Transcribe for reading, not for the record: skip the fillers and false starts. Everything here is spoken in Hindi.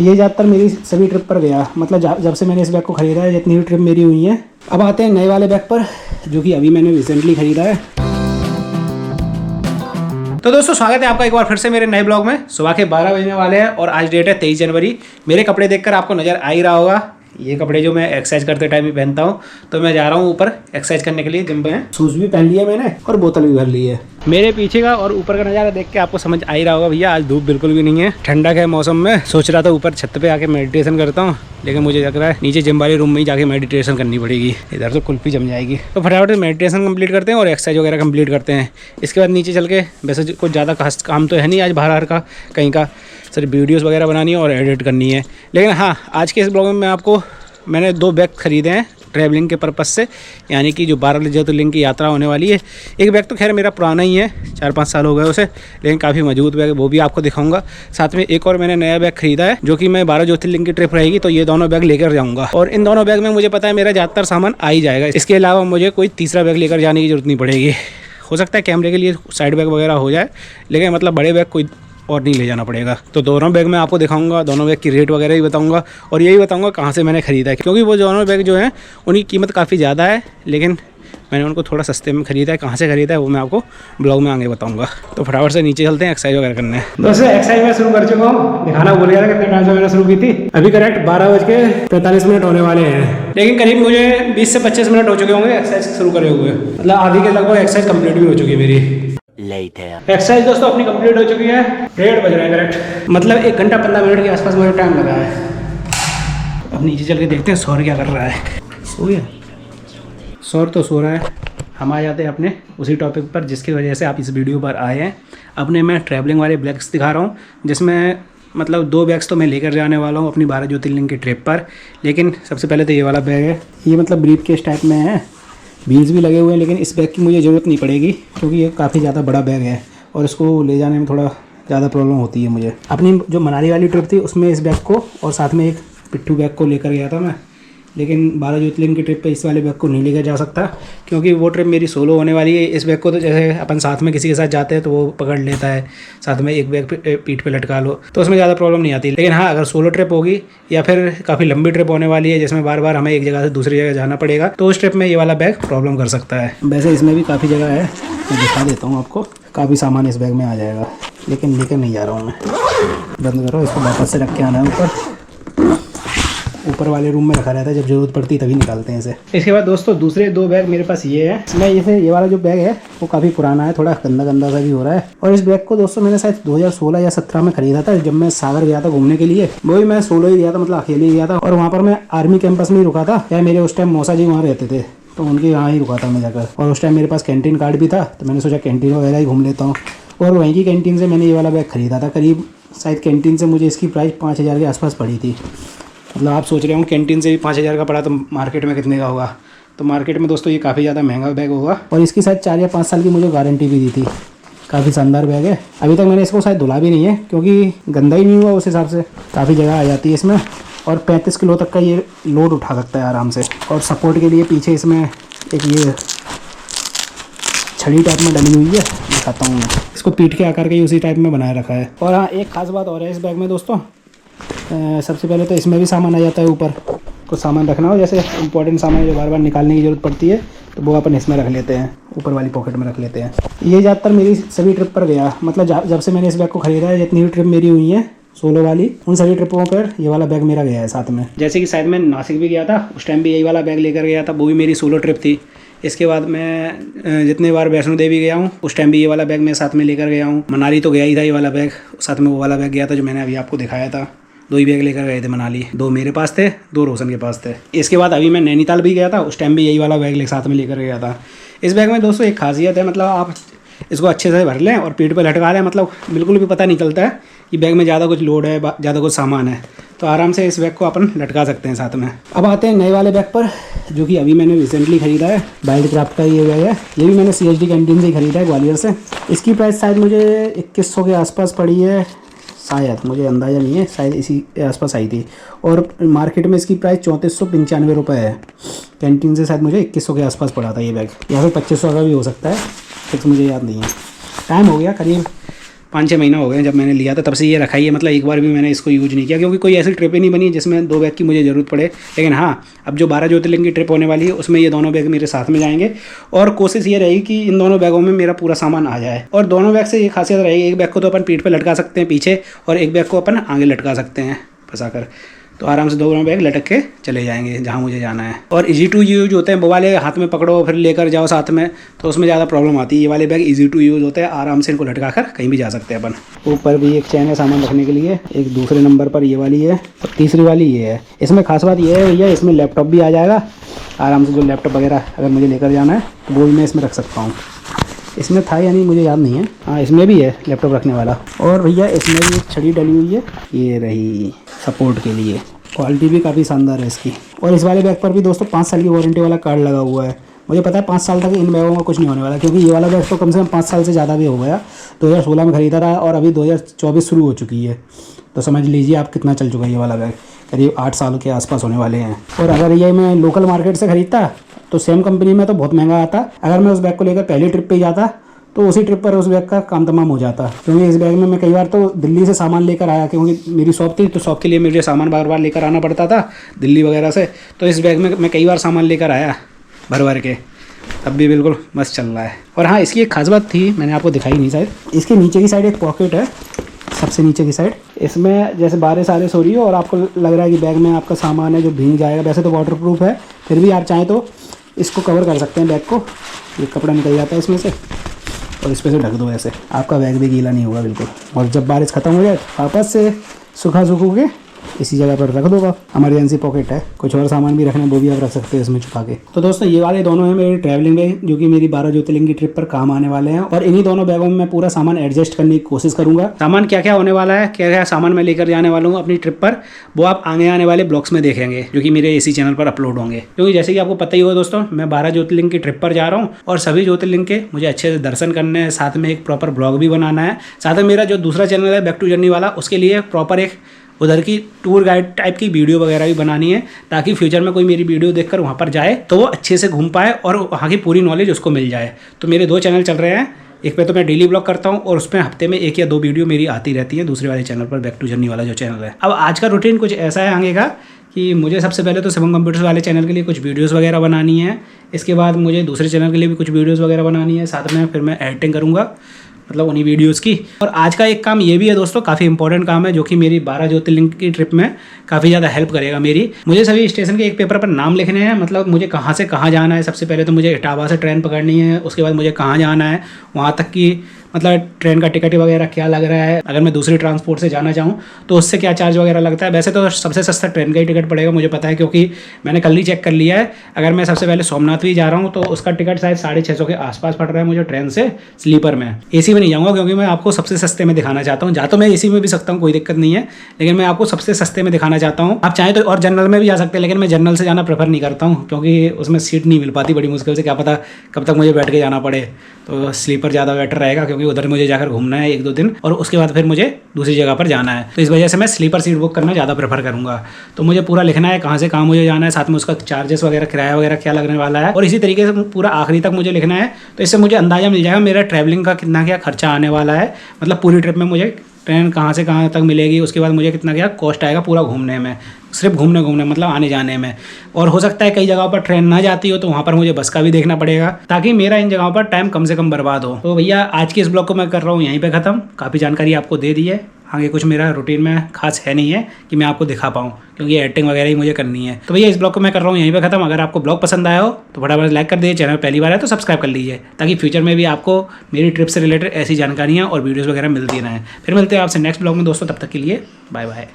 ये ज़्यादातर मेरी सभी ट्रिप पर गया, मतलब जब से मैंने इस बैग को ख़रीदा है, जितनी भी ट्रिप मेरी हुई है। अब आते हैं नए वाले बैग पर, जो कि अभी मैंने रिसेंटली ख़रीदा है। तो दोस्तों स्वागत है आपका एक बार फिर से मेरे नए ब्लॉग में। सुबह के 12 बजने वाले हैं और आज डेट है 23 जनवरी। मेरे कपड़े देखकर आपको नज़र आ ही रहा होगा, ये कपड़े जो मैं एक्सरसाइज करते टाइम ही पहनता हूँ। तो मैं जा रहा हूँ ऊपर एक्सरसाइज करने के लिए जिम में। शूज़ भी पहन लिया मैंने और बोतल भी भर ली है। मेरे पीछे का और ऊपर का नज़ारा देख के आपको समझ आ ही रहा होगा भैया, आज धूप बिल्कुल भी नहीं है, ठंडक है मौसम में। सोच रहा था ऊपर छत पे आके मेडिटेशन करता हूँ, लेकिन मुझे लग रहा है नीचे जिम वाले रूम में ही जाके मेडिटेशन करनी पड़ेगी, इधर तो कुल्फी जम जाएगी। तो फटाफट मेडिटेशन कंप्लीट करते हैं और एक्सरसाइज वगैरह कंप्लीट करते हैं। इसके बाद नीचे चल के, वैसे कुछ ज़्यादा खास काम तो है नहीं आज बाहर का कहीं का, सिर्फ वीडियोज़ वगैरह बनानी है और एडिट करनी है। लेकिन हाँ, आज के इस ब्लॉग में मैंने 2 बैग खरीदे हैं ट्रैवलिंग के पर्पज़ से, यानी कि जो 12 ज्योतिर्लिंग की यात्रा होने वाली है। एक बैग तो खैर मेरा पुराना ही है, 4-5 साल हो गए उसे, लेकिन काफ़ी मजबूत बैग है, वो भी आपको दिखाऊंगा। साथ में एक और मैंने नया बैग खरीदा है, जो कि मैं 12 ज्योतिर्लिंग की ट्रिप रहेगी तो ये दोनों बैग लेकर जाऊँगा। और इन दोनों बैग में मुझे पता है मेरा ज़्यादातर सामान आ ही जाएगा। इसके अलावा मुझे कोई तीसरा बैग लेकर जाने की जरूरत नहीं पड़ेगी। हो सकता है कैमरे के लिए साइड बैग वगैरह हो जाए, लेकिन मतलब बड़े बैग कोई और नहीं ले जाना पड़ेगा। तो दोनों बैग मैं आपको दिखाऊंगा, दोनों बैग की रेट वगैरह ही बताऊंगा और यही बताऊंगा कहाँ से मैंने ख़रीदा है, क्योंकि वो दोनों बैग जो हैं उनकी कीमत काफ़ी ज़्यादा है, लेकिन मैंने उनको थोड़ा सस्ते में ख़रीदा है। कहाँ से ख़रीदा है वो मैं आपको ब्लॉग में आगे बताऊंगा। तो फटाफट से नीचे चलते हैं एक्सरसाइज वगैरह करने। दोस्तों एक्सरसाइज मैं शुरू कर चुका हूँ, दिखाना भूल गया था कितने टाइम से मैंने शुरू की थी। अभी करेक्ट 12:45 होने वाले हैं, लेकिन करीब मुझे 20 से 25 मिनट हो चुके होंगे एक्सरसाइज शुरू करे हुए, मतलब आधी के लगभग एक्सरसाइज कंप्लीट भी हो चुकी है मेरी। एक्सरसाइज दोस्तों अपनी कंप्लीट हो चुकी है, 1:30 बज रहे हैं करेक्ट, मतलब 1 घंटा 15 मिनट के आसपास मुझे टाइम लगा है। अब नीचे चल के देखते हैं सौर क्या कर रहा है। सो गया सौर, तो सो रहा है। हम आ जाते हैं अपने उसी टॉपिक पर जिसकी वजह से आप इस वीडियो पर आए हैं। अपने मैं ट्रैवलिंग वाले बैग्स दिखा रहा हूँ, जिसमें मतलब 2 बैग्स तो मैं लेकर जाने वाला हूँ अपनी 12 ज्योतिर्लिंग की ट्रिप पर। लेकिन सबसे पहले तो ये वाला बैग है, ये मतलब ब्रीफ केस टाइप में है, व्हील्स भी लगे हुए हैं, लेकिन इस बैग की मुझे ज़रूरत नहीं पड़ेगी क्योंकि ये काफ़ी ज़्यादा बड़ा बैग है और इसको ले जाने में थोड़ा ज़्यादा प्रॉब्लम होती है मुझे। अपनी जो मनाली वाली ट्रिप थी उसमें इस बैग को और साथ में एक पिट्ठू बैग को लेकर गया था मैं, लेकिन 12 ज्योतिर्लिंग की ट्रिप पे इस वाले बैग को नहीं लेकर जा सकता क्योंकि वो ट्रिप मेरी सोलो होने वाली है। इस बैग को तो जैसे अपन साथ में किसी के साथ जाते हैं तो वो पकड़ लेता है, साथ में एक बैग पीठ पे लटका लो तो उसमें ज़्यादा प्रॉब्लम नहीं आती। लेकिन हाँ, अगर सोलो ट्रिप होगी या फिर काफ़ी लंबी ट्रिप होने वाली है जिसमें बार बार हमें एक जगह से दूसरी जगह जाना पड़ेगा, तो उस ट्रिप में ये वाला बैग प्रॉब्लम कर सकता है। वैसे इसमें भी काफ़ी जगह है, मैं दिखा देता हूँ आपको, काफ़ी सामान इस बैग में आ जाएगा, लेकिन लेकर नहीं जा रहा हूँ मैं। बंद करो इसको, वापस से रख के आना है ऊपर वाले रूम में रखा रहता है, जब जरूरत पड़ती है तभी निकालते हैं इसे। इसके बाद दोस्तों दूसरे 2 बैग मेरे पास ये है। इसमें ये वाला जो बैग है वो काफ़ी पुराना है, थोड़ा गंदा सा भी हो रहा है। और इस बैग को दोस्तों मैंने शायद 2016 या 17 में खरीदा था, जब मैं सागर गया था घूमने के लिए। वो भी मैं सोलो ही गया था, मतलब अकेले ही गया था, और वहाँ पर मैं आर्मी कैंपस में ही रुका था। या मेरे उस टाइम मौसा जी वहाँ रहते थे, तो उनके यहाँ ही रुका था मैं जाकर। और उस टाइम मेरे पास कैंटीन कार्ड भी था, तो मैंने सोचा कैंटीन वगैरह ही घूम लेता हूँ। और वहीं की कैंटीन से मैंने ये वाला बैग खरीदा था। करीब शायद कैंटीन से मुझे इसकी प्राइस 5,000 के आसपास पड़ी थी। मतलब आप सोच रहे हो कैंटीन से भी 5,000 का पड़ा तो मार्केट में कितने का होगा। तो मार्केट में दोस्तों ये काफ़ी ज़्यादा महंगा बैग होगा। और इसकी शायद 4 या 5 साल की मुझे गारंटी भी दी थी। काफ़ी शानदार बैग है। अभी तक मैंने इसको शायद धुला भी नहीं है क्योंकि गंदा ही नहीं हुआ उस हिसाब से। काफ़ी जगह आ जाती है इसमें और 35 किलो तक का ये लोड उठा सकता है आराम से। और सपोर्ट के लिए पीछे इसमें एक ये छड़ी टाइप में डली हुई है, दिखाता हूँ मैं। इसको पीठ के आकार के ही उसी टाइप में बनाए रखा है। और हाँ, एक खास बात और है इस बैग में दोस्तों, सबसे पहले तो इसमें भी सामान आ जाता है। ऊपर कुछ सामान रखना हो, जैसे इंपॉर्टेंट सामान जो बार बार निकालने की ज़रूरत पड़ती है, तो वो अपन इसमें रख लेते हैं, ऊपर वाली पॉकेट में रख लेते हैं। ये ज़्यादातर मेरी सभी ट्रिप पर गया, मतलब जब से मैंने इस बैग को ख़रीदा है, जितनी भी ट्रिप मेरी हुई है सोलो वाली, उन सभी ट्रिपों पर ये वाला बैग मेरा गया है साथ में। जैसे कि शायद मैं नासिक भी गया था, उस टाइम भी यही वाला बैग लेकर गया था, वो भी मेरी सोलो ट्रिप थी। इसके बाद मैं जितने बार वैष्णो देवी गया हूँ उस टाइम भी ये वाला बैग मैं साथ में लेकर गया हूँ। मनाली तो गया ही था ये वाला बैग, साथ में वो वाला बैग गया था जो मैंने अभी आपको दिखाया था। 2 ही बैग लेकर गए थे मनाली, 2 मेरे पास थे, 2 रोशन के पास थे। इसके बाद अभी मैं नैनीताल भी गया था, उस टाइम भी यही वाला बैग साथ में लेकर गया था। इस बैग में दोस्तों एक खासियत है, मतलब आप इसको अच्छे से भर लें और पीठ पे लटका लें, मतलब बिल्कुल भी पता नहीं चलता है कि बैग में ज़्यादा कुछ लोड है, ज़्यादा कुछ सामान है, तो आराम से इस बैग को अपन लटका सकते हैं साथ में। अब आते हैं नए वाले बैग पर, जो कि अभी मैंने रिसेंटली ख़रीदा है। वाइल्ड क्राफ्ट का ये बैग है, ये भी मैंने CSD कैंटीन से ही ख़रीदा है, ग्वालियर से। इसकी प्राइस शायद मुझे 2100 के आसपास पड़ी है, शायद, मुझे अंदाज़ा नहीं है, शायद इसी के आसपास आई थी। और मार्केट में इसकी प्राइस 3495 रुपये है। कैंटीन से शायद मुझे 2100 के आसपास पड़ा था ये बैग, या फिर 2500 का भी हो सकता है, फिक्स मुझे याद नहीं है। टाइम हो गया करीब 5-6 महीना हो गए जब मैंने लिया था, तब से ये रखा ही है। मतलब एक बार भी मैंने इसको यूज़ नहीं किया, क्योंकि कोई ऐसी ट्रिप ही नहीं बनी जिसमें 2 बैग की मुझे ज़रूरत पड़े। लेकिन हाँ, अब जो 12 ज्योतिर्लिंग की ट्रिप होने वाली है उसमें ये दोनों बैग मेरे साथ में जाएंगे, और कोशिश ये रहेगी कि इन दोनों बैगों में मेरा पूरा सामान आ जाए। और दोनों बैग से ये खासियत रहेगी, एक बैग को तो अपन पीठ पर लटका सकते हैं पीछे, और एक बैग को अपन आगे लटका सकते हैं फंसाकर, तो आराम से दोनों बैग लटक के चले जाएंगे जहाँ मुझे जाना है। और इजी टू यूज होते हैं, वो वाले हाथ में पकड़ो फिर लेकर जाओ साथ में, तो उसमें ज़्यादा प्रॉब्लम आती है। ये वाले बैग इजी टू यूज़ होते हैं, आराम से इनको लटका कर कहीं भी जा सकते हैं अपन। ऊपर भी एक चैन है सामान रखने के लिए, एक दूसरे नंबर पर ये वाली है, और तीसरी वाली ये है। इसमें खास बात ये है भैया, इसमें लैपटॉप भी आ जाएगा आराम से। जो लैपटॉप वगैरह अगर मुझे लेकर जाना है तो वो भी मैं इसमें रख सकता हूँ। इसमें था या नहीं मुझे याद नहीं है, हाँ इसमें भी है लैपटॉप रखने वाला। और भैया इसमें भी एक छड़ी डली हुई है, ये रही सपोर्ट के लिए। क्वालिटी भी काफ़ी शानदार है इसकी। और इस वाले बैग पर भी दोस्तों 5 साल की वारंटी वाला कार्ड लगा हुआ है। मुझे पता है 5 साल तक इन बैगों में कुछ नहीं होने वाला, क्योंकि ये वाला बैग तो कम से कम 5 साल से ज़्यादा भी हो गया। 2016 में ख़रीदा था और अभी 2024 शुरू हो चुकी है, तो समझ लीजिए आप कितना चल चुका है ये वाला बैग। करीब 8 साल के आसपास होने वाले हैं। और अगर ये मैं लोकल मार्केट से ख़रीदता तो सेम कंपनी में तो बहुत महंगा आता। अगर मैं उस बैग को लेकर पहली ट्रिप पर ही जाता तो उसी ट्रिप पर उस बैग का काम तमाम हो जाता। क्योंकि इस बैग में मैं कई बार तो दिल्ली से सामान लेकर आया, क्योंकि मेरी शॉप थी, तो शॉप के लिए मुझे सामान बार बार लेकर आना पड़ता था दिल्ली वगैरह से। तो इस बैग में मैं कई बार सामान लेकर आया भर भर के, तब भी बिल्कुल मस्त चल रहा है। और हाँ, इसकी एक खास बात थी, मैंने आपको दिखाई नहीं शायद, इसके नीचे की साइड एक पॉकेट है, सबसे नीचे की साइड। इसमें जैसे बारिश आरिश हो रही हो और आपको लग रहा है कि बैग में आपका सामान है जो भीग जाएगा, वैसे तो वाटर प्रूफ है, फिर भी आप चाहें तो इसको कवर कर सकते हैं बैग को। ये कपड़ा निकल जाता है इसमें से, और इस पे से ढक दो, ऐसे आपका बैग भी गीला नहीं होगा बिल्कुल। और जब बारिश ख़त्म हो जाए वापस से सूखा के इसी जगह पर रख दो। इमरजेंसी पॉकेट है, कुछ और सामान भी रखना है वो भी आप रख सकते हैं इसमें छुपा के। तो दोस्तों ये वाले दोनों हैं मेरे ट्रैवलिंग बैग, जो कि मेरी 12 ज्योतिर्लिंग की ट्रिप पर काम आने वाले हैं। और इन्हीं दोनों बैगों में मैं पूरा सामान एडजस्ट करने की कोशिश करूंगा। सामान क्या क्या होने वाला है, क्या क्या सामान मैं लेकर जाने वाला हूँ अपनी ट्रिप पर, वो आप आगे आने वाले ब्लॉग्स में देखेंगे, जो कि मेरे इसी चैनल पर अपलोड होंगे। क्योंकि जैसे कि आपको पता ही होगा दोस्तों, मैं 12 ज्योतिर्लिंग की ट्रिप पर जा रहा हूँ, और सभी ज्योतिर्लिंग के मुझे अच्छे से दर्शन करने हैं, साथ में एक प्रॉपर ब्लॉग भी बनाना है। साथ में मेरा जो दूसरा चैनल है बैक टू जर्नी वाला, उसके लिए प्रॉपर एक उधर की टूर गाइड टाइप की वीडियो वगैरह भी बनानी है, ताकि फ्यूचर में कोई मेरी वीडियो देखकर वहाँ पर जाए तो वो अच्छे से घूम पाए और वहाँ की पूरी नॉलेज उसको मिल जाए। तो मेरे 2 चैनल चल रहे हैं, एक पे तो मैं डेली ब्लॉग करता हूँ और उसमें हफ्ते में 1 या 2 वीडियो मेरी आती रहती है, दूसरे वाले चैनल पर बैक टू जर्नी वाला जो चैनल है। अब आज का रूटीन कुछ ऐसा है आगे का कि मुझे सबसे पहले तो शिवम कंप्यूटर्स वाले चैनल के लिए कुछ वीडियोस वगैरह बनानी है, इसके बाद मुझे दूसरे चैनल के लिए भी कुछ वीडियोस वगैरह बनानी है, साथ में फिर मैं एडिटिंग करूँगा, मतलब उन्हीं वीडियोस की। और आज का एक काम ये भी है दोस्तों, काफ़ी इंपॉर्टेंट काम है, जो कि मेरी 12 ज्योतिर्लिंग की ट्रिप में काफ़ी ज़्यादा हेल्प करेगा मेरी। मुझे सभी स्टेशन के एक पेपर पर नाम लिखने हैं, मतलब मुझे कहाँ से कहाँ जाना है। सबसे पहले तो मुझे इटावा से ट्रेन पकड़नी है, उसके बाद मुझे कहाँ जाना है, वहाँ तक की मतलब ट्रेन का टिकट वगैरह क्या लग रहा है, अगर मैं दूसरी ट्रांसपोर्ट से जाना चाहूँ तो उससे क्या चार्ज वगैरह लगता है। वैसे तो सबसे सस्ता ट्रेन का ही टिकट पड़ेगा, मुझे पता है, क्योंकि मैंने कल ही चेक कर लिया है। अगर मैं सबसे पहले सोमनाथ भी जा रहा हूँ तो उसका टिकट शायद 650 के आसपास पड़ रहा है मुझे ट्रेन से, स्लीपर में। एसी में नहीं जाऊँगा, क्योंकि मैं आपको सबसे सस्ते में दिखाना चाहता हूँ। जा तो मैं एसी में भी सकता हूँ, कोई दिक्कत नहीं है, लेकिन मैं आपको सबसे सस्ते में दिखाना चाहता हूँ। आप चाहें तो और जनरल में भी जा सकते हैं, लेकिन मैं जनरल से जाना प्रेफर नहीं करता हूँ, क्योंकि उसमें सीट नहीं मिल पाती बड़ी मुश्किल से, क्या पता कब तक मुझे बैठ के जाना पड़े। तो स्लीपर ज़्यादा बेटर रहेगा, क्योंकि उधर मुझे जाकर घूमना है 1-2 दिन, और उसके बाद फिर मुझे दूसरी जगह पर जाना है। तो इस वजह से मैं स्लीपर सीट बुक करना ज़्यादा प्रेफर करूँगा। तो मुझे पूरा लिखना है कहाँ से कहाँ मुझे जाना है, साथ में उसका चार्जेस वगैरह, किराया वगैरह क्या लगने वाला है, और इसी तरीके से पूरा आखिरी तक मुझे लिखना है। तो इससे मुझे अंदाज़ा मिल जाएगा मेरा ट्रैवलिंग का कितना क्या खर्चा आने वाला है, मतलब पूरी ट्रिप में मुझे ट्रेन कहाँ से कहाँ तक मिलेगी, उसके बाद मुझे कितना क्या कॉस्ट आएगा पूरा घूमने में, सिर्फ घूमने मतलब आने जाने में। और हो सकता है कई जगहों पर ट्रेन ना जाती हो, तो वहाँ पर मुझे बस का भी देखना पड़ेगा, ताकि मेरा इन जगहों पर टाइम कम से कम बर्बाद हो। तो भैया आज के इस ब्लॉग को मैं कर रहा हूँ यहीं पे ख़त्म। काफ़ी जानकारी आपको दे दी है, आगे कुछ मेरा रूटीन में खास है नहीं है कि मैं आपको दिखा पाऊँ, क्योंकि एडिटिंग वगैरह ही मुझे करनी है। तो भैया इस ब्लॉग को मैं कर रहा हूँ यहीं पे ख़त्म। अगर आपको ब्लॉग पसंद आया हो तो फटाफट लाइक कर दीजिए, चैनल पहली बार है तो सब्सक्राइब कर लीजिए, ताकि फ्यूचर में भी आपको मेरी ट्रिप से रिलेटेड ऐसी जानकारियाँ और वीडियोज़ वगैरह मिलती रहें। फिर मिलते हैं आपसे नेक्स्ट ब्लॉग में दोस्तों, तब तक के लिए बाय बाय।